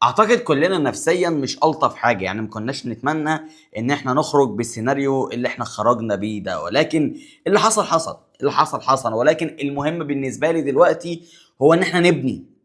اعتقد كلنا نفسيا مش الطف حاجه، يعني ما كناش نتمنى ان احنا نخرج بالسيناريو اللي احنا خرجنا بيه ده، ولكن اللي حصل حصل، اللي حصل حصل. ولكن المهم بالنسبه لي دلوقتي هو ان احنا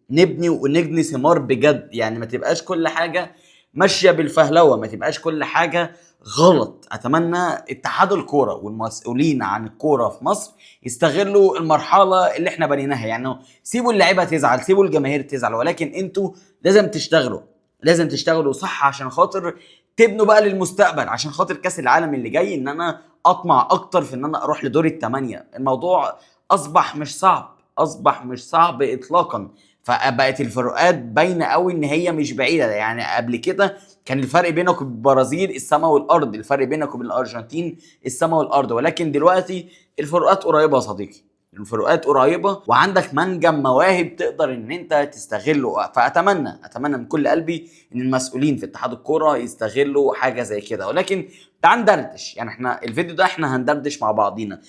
نبني ونجني ثمار بجد. يعني ما تبقاش كل حاجه ماشيه بالفهلوه، ما تبقاش كل حاجه غلط. اتمنى اتحاد الكوره والمسؤولين عن الكوره في مصر يستغلوا المرحله اللي احنا بنيناها. يعني سيبوا اللعيبه تزعل، سيبوا الجماهير تزعل، ولكن انتوا لازم تشتغلوا، لازم تشتغلوا صح عشان خاطر تبنوا بقى للمستقبل، عشان خاطر كاس العالم اللي جاي ان انا اطمع اكتر في ان انا اروح لدور الثمانيه. الموضوع اصبح مش صعب، اصبح مش صعب اطلاقا. فبقت الفروقات باينه قوي ان هي مش بعيده. يعني قبل كده كان الفرق بينك وبين البرازيل السماء والارض، الفرق بينك وبين الارجنتين السماء والارض، ولكن دلوقتي الفروقات قريبه يا صديقي، الفروقات قريبه، وعندك منجم مواهب تقدر ان انت تستغله. اتمنى من كل قلبي ان المسؤولين في اتحاد الكوره يستغلوا حاجه زي كده. ولكن تعال ندردش، يعني احنا الفيديو ده احنا هندردش مع بعضينا.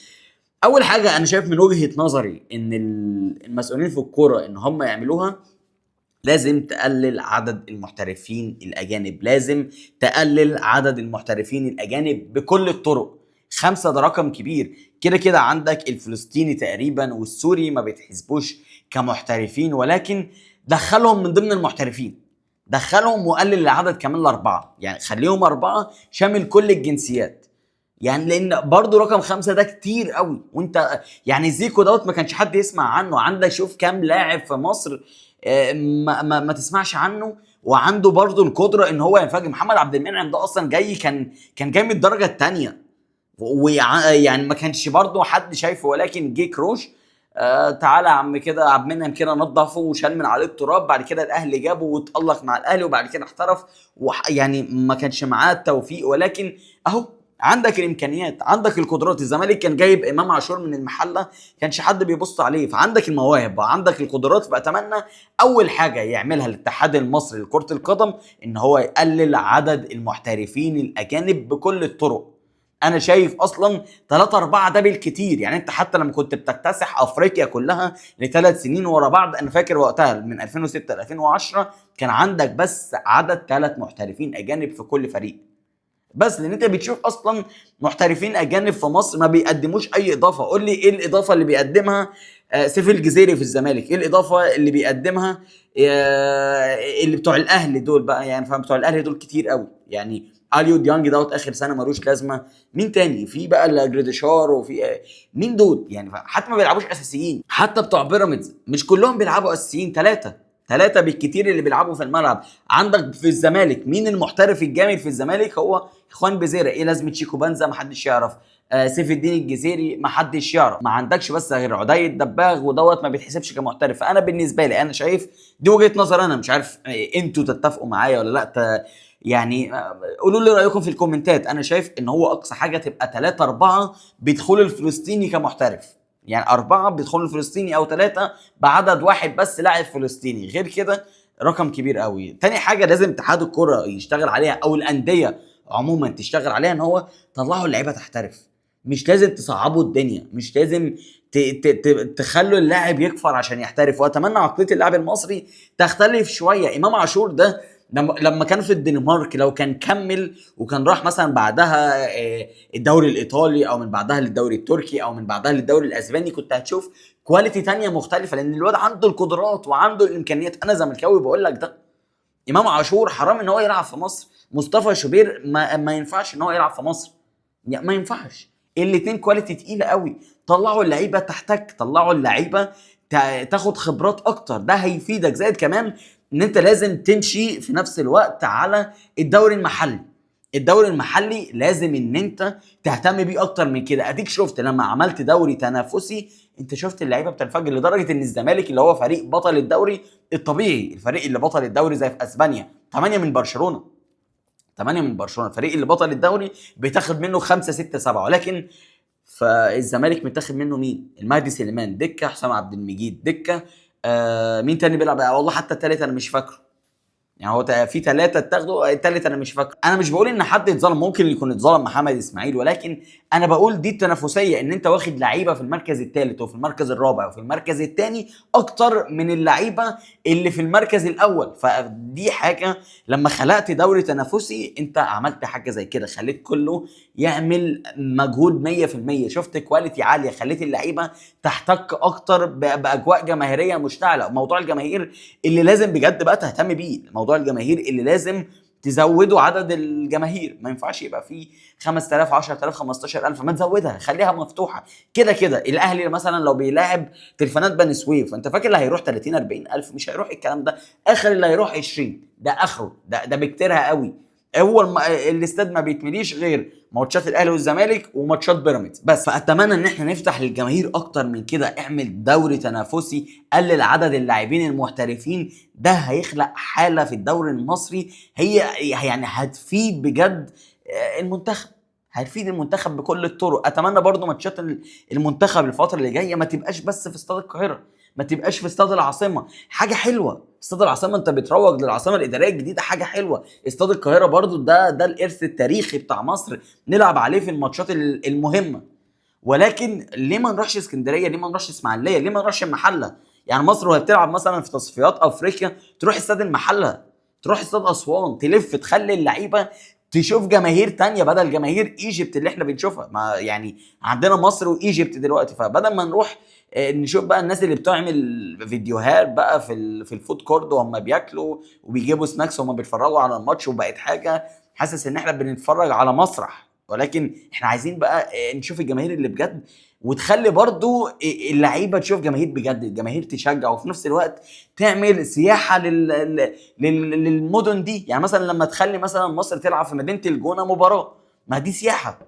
اول حاجه انا شايف من وجهه نظري ان المسؤولين في الكوره ان هم يعملوها، لازم تقلل عدد المحترفين الأجانب، لازم تقلل عدد المحترفين الأجانب بكل الطرق. 5 ده رقم كبير. كده كده عندك الفلسطيني تقريبا والسوري ما بيتحسبوش كمحترفين، ولكن دخلهم من ضمن المحترفين، دخلهم وقلل العدد كمان ل4، يعني خليهم 4 شامل كل الجنسيات. يعني لان برضه رقم 5 ده كتير قوي. وانت يعني زيكو دوت ما كانش حد يسمع عنه، عندك شوف كام لاعب في مصر ما تسمعش عنه، وعنده برضه القدره ان هو ينفجر. محمد عبد المنعم ده اصلا جاي كان جاي من الدرجه الثانيه، ويعني ما كانش برضه حد شايفه، ولكن جه كروش تعالى يا عم كده عبد المنعم كده نضفه وشال من عليه التراب. بعد كده الاهلي جابه واتالق مع الاهلي، وبعد كده احترف. يعني ما كانش معاه التوفيق، ولكن اهو عندك الامكانيات، عندك القدرات. الزمالك كان جايب امام عاشور من المحله، كانش حد بيبص عليه. فعندك المواهب وعندك القدرات. فاتمنى اول حاجه يعملها الاتحاد المصري لكره القدم ان هو يقلل عدد المحترفين الاجانب بكل الطرق. انا شايف اصلا 3 4 ده بالكتير. يعني انت حتى لما كنت بتكتسح افريقيا كلها لثلاث سنين ورا بعض، انا فاكر وقتها من 2006 ل 2010 كان عندك بس عدد 3 محترفين اجانب في كل فريق. بس لان انت بتشوف اصلا محترفين اجانب في مصر ما بيقدموش اي اضافه. قول لي ايه الاضافه اللي بيقدمها سيف الجزيري في الزمالك؟ ايه الاضافه اللي بيقدمها اللي بتوع الاهلي دول بقى؟ يعني فاهم، بتوع الاهلي دول كتير قوي. يعني اليو ديانج دوت اخر سنه ملوش لازمه. مين تاني في بقى؟ الجريديشار وفي مين دول؟ يعني حتى ما بيلعبوش اساسيين. حتى بتوع بيراميدز مش كلهم بيلعبوا اساسيين، 3 بالكتير اللي بيلعبوا في الملعب. عندك في الزمالك مين المحترف الجامد في الزمالك؟ هو اخوان بزيره. ايه لازمه شيكو بنزا؟ ما حدش يعرف. سيف الدين الجزيري ما حدش يعرف. ما عندكش بس غير عدي الدباغ ودوت ما بيتحسبش كمحترف. فانا بالنسبه لي انا شايف دي وجهه نظر، انا مش عارف انتوا تتفقوا معايا ولا لا. يعني قولوا لي رايكم في الكومنتات. انا شايف ان هو اقصى حاجه تبقى 3 4 بيدخلوا الفلسطيني كمحترف. يعني 4 بيدخلوا الفلسطيني او 3 بعدد واحد بس لاعب فلسطيني. غير كده رقم كبير قوي. تاني حاجه لازم اتحاد الكره يشتغل عليها، او الانديه عموما تشتغل عليها، ان هو طلعوا اللعيبه تحترف. مش لازم تصعبوا الدنيا، مش لازم تخلوا اللاعب يكفر عشان يحترف. واتمنى عقليه اللاعب المصري تختلف شويه. امام عاشور ده لما كان في الدنمارك لو كان كمل وكان راح مثلا بعدها الدوري الايطالي، او من بعدها للدوري التركي، او من بعدها للدوري الاسباني، كنت هتشوف كواليتي تانية مختلفه. لان الواد عنده القدرات وعنده الامكانيات. انا زملكاوي بقول لك ده. امام عاشور حرام ان هو يلعب في مصر. مصطفى شوبير ما ينفعش ان هو يلعب في مصر، يعني ما ينفعش. الاثنين كواليتي تقيله قوي. طلعوا اللعيبه تحتك، طلعوا اللعيبه تاخد خبرات اكتر. ده هيفيدك. زائد كمان ان انت لازم تمشي في نفس الوقت على الدوري المحلي. الدوري المحلي لازم ان انت تهتم بيه اكتر من كده. اديك شفت لما عملت دوري تنافسي، انت شفت اللعيبه بتنفجر لدرجه ان الزمالك اللي هو فريق بطل الدوري الطبيعي، الفريق اللي بطل الدوري زي في اسبانيا 8 من برشلونه، 8 من برشلونه، الفريق اللي بطل الدوري بيتاخد منه 5 6 7. ولكن فالزمالك متاخد منه مين؟ المهدي سليمان دكه، حسام عبد المجيد دكه، مين تاني بيلعب والله حتى التالت انا مش فاكره. يعني هو في 3 اتاخدوا، التالت انا مش فاكر. انا مش بقول ان حد اتظلم، ممكن يكون اتظلم محمد اسماعيل، ولكن انا بقول دي التنافسيه، ان انت واخد لعيبه في المركز الثالث وفي المركز الرابع وفي المركز الثاني اكتر من اللعيبه اللي في المركز الاول. فدي حاجه لما خلقت دوري تنافسي انت عملت حاجه زي كده، خليت كله يعمل مجهود 100%، شفت كواليتي عاليه، خليت اللعيبه تحتك اكتر باجواء جماهيريه مشتعله. موضوع الجماهير اللي لازم بجد بقى تهتم بيه، موضوع الجماهير اللي لازم تزودوا عدد الجماهير، ما ينفعش يبقى فيه 5000 10000 15000، ما تزودها، خليها مفتوحه. كده كده الاهلي مثلا لو بيلاعب تلفونات بني سويف، انت فاكر اللي هيروح 30 40 الف؟ مش هيروح الكلام ده، اخر اللي هيروح 20، ده اخره، ده بكتيرها قوي. هو الاستاد ما بيتمليش غير ماتشات الاهلي والزمالك وماتشات بيراميدز بس. فاتمنى ان احنا نفتح للجماهير اكتر من كده، اعمل دوري تنافسي، قلل عدد اللاعبين المحترفين، ده هيخلق حاله في الدوري المصري هي يعني هتفيد بجد المنتخب، هتفيد المنتخب بكل الطرق. اتمنى برضو ماتشات المنتخب الفتره اللي جايه ما تبقاش بس في استاد القاهره، ما تبقاش في استاد العاصمه، حاجه حلوه. استاد العاصمه انت بتروج للعاصمه الاداريه الجديده، حاجه حلوه. استاد القاهره برضو ده الارث التاريخي بتاع مصر، نلعب عليه في الماتشات المهمه. ولكن ليه ما نروحش اسكندريه؟ ليه ما نروحش اسماعيليه؟ ليه ما نروحش المحله؟ يعني مصر وهي بتلعب مثلا في تصفيات افريقيا تروح استاد المحله، تروح استاد اسوان، تلف تخلي اللعيبه تشوف جماهير تانية بدل جماهير ايجيبت اللي احنا بنشوفها. ما يعني عندنا مصر وايجيبت دلوقتي، فبدل ما نروح نشوف بقى الناس اللي بتعمل فيديوهات بقى في الفود كورد وهم بياكلوا وبيجيبوا سناكس وهم بيتفرجوا على الماتش، وبقت حاجه حاسس ان احنا بنتفرج على مسرح. ولكن احنا عايزين بقى نشوف الجماهير اللي بجد، وتخلي برضو اللعيبه تشوف جماهير بجد، الجماهير تشجع، وفي نفس الوقت تعمل سياحه للمدن دي. يعني مثلا لما تخلي مثلا مصر تلعب في مدينه الجونه مباراه، ما دي سياحه،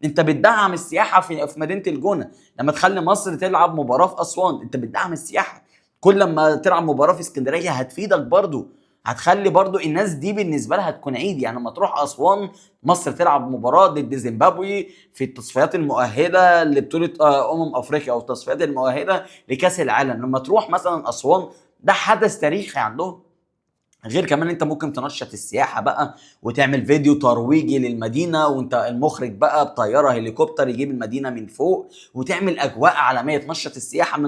انت بتدعم السياحه في مدينه الجونه. لما تخلي مصر تلعب مباراه في اسوان، انت بتدعم السياحه. كل لما تلعب مباراه في اسكندريه هتفيدك برضو، هتخلي برضو الناس دي بالنسبه لها تكون عيد. يعني لما تروح اسوان مصر تلعب مباراه ضد زيمبابوي في التصفيات المؤهله لبطوله افريقيا، او التصفيات المؤهله لكاس العالم، لما تروح مثلا اسوان ده حدث تاريخي عندهم. غير كمان انت ممكن تنشط السياحه بقى وتعمل فيديو ترويجي للمدينه، وانت المخرج بقى بطياره هليكوبتر يجيب المدينه من فوق، وتعمل اجواء عالميه تنشط السياحه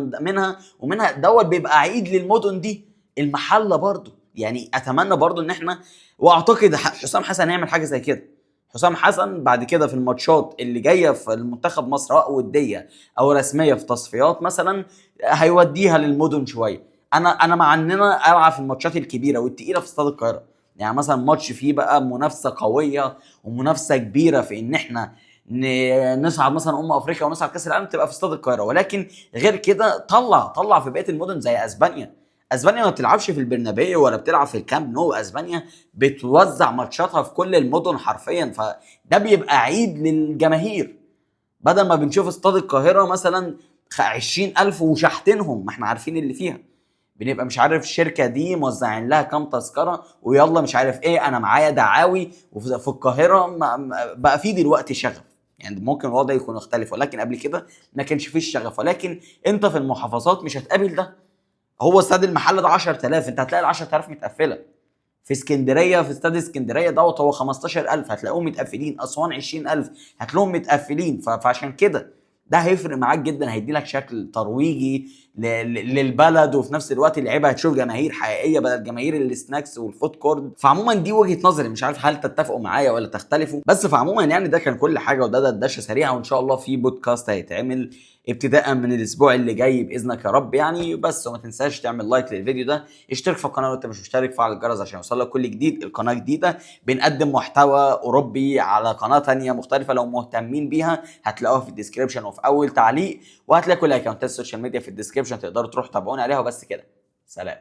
ومنها دوت بيبقى عيد للمدن دي. المحله برضو يعني اتمنى برضو ان احنا، واعتقد حسام حسن هيعمل حاجه زي كده. حسام حسن بعد كده في الماتشات اللي جايه في المنتخب مصر، سواء وديه او رسميه في تصفيات مثلا، هيوديها للمدن شويه. انا مع اننا العب في الماتشات الكبيره والتقيله في استاد القاهره. يعني مثلا ماتش فيه بقى منافسه قويه ومنافسه كبيره في ان احنا نصعد مثلا افريقيا ونصعد كاس العالم، تبقى في استاد القاهره. ولكن غير كده طلع في بقيه المدن زي اسبانيا. اسبانيا ما بتلعبش في البرنابيو ولا بتلعب في الكامب نو، اسبانيا بتوزع ماتشاتها في كل المدن حرفيا، فده بيبقى عيد للجماهير. بدل ما بنشوف استاد القاهره مثلا 20000 وشحتينهم، ما احنا عارفين اللي فيها، بنبقى مش عارف الشركه دي موزعين لها كام تذكره ويلا مش عارف ايه، انا معايا دعاوي. وفي القاهره بقى في دلوقتي شغف، يعني ممكن الوضع يكون مختلف، ولكن قبل كده ما كانش فيه الشغف. ولكن انت في المحافظات مش هتقابل ده. هو استاد المحله ده 10000، انت هتلاقي ال 10000 متقفله. في اسكندريه في استاد اسكندريه دوت هو 15000 هتلاقوهم متقفلين، اسوان 20000 هتلاقوهم متقفلين. فعشان كده ده هيفرق معاك جدا، هيدي لك شكل ترويجي للبلد، وفي نفس الوقت اللعيبه هتشوف جماهير حقيقيه بدل جماهير السناكس والفود كورد. فعموما دي وجهه نظري، مش عارف هل تتفقوا معايا ولا تختلفوا، بس فعموما يعني ده كان كل حاجه، وده دردشه سريعه، وان شاء الله في بودكاست هيتعمل ابتداء من الاسبوع اللي جاي باذنك يا رب يعني. بس وما تنساش تعمل لايك للفيديو ده، اشترك في القناه لو انت مش مشترك، فعل الجرس عشان يوصلك كل جديد. القناه جديده بنقدم محتوى اوروبي على قناه تانية مختلفه، لو مهتمين بيها هتلاقوها في الديسكربشن وفي اول تعليق، وهتلاقوا كل اكونتات السوشيال ميديا في الديسكربشن، تقدروا تروحوا تابعوني عليها. وبس كده، سلام.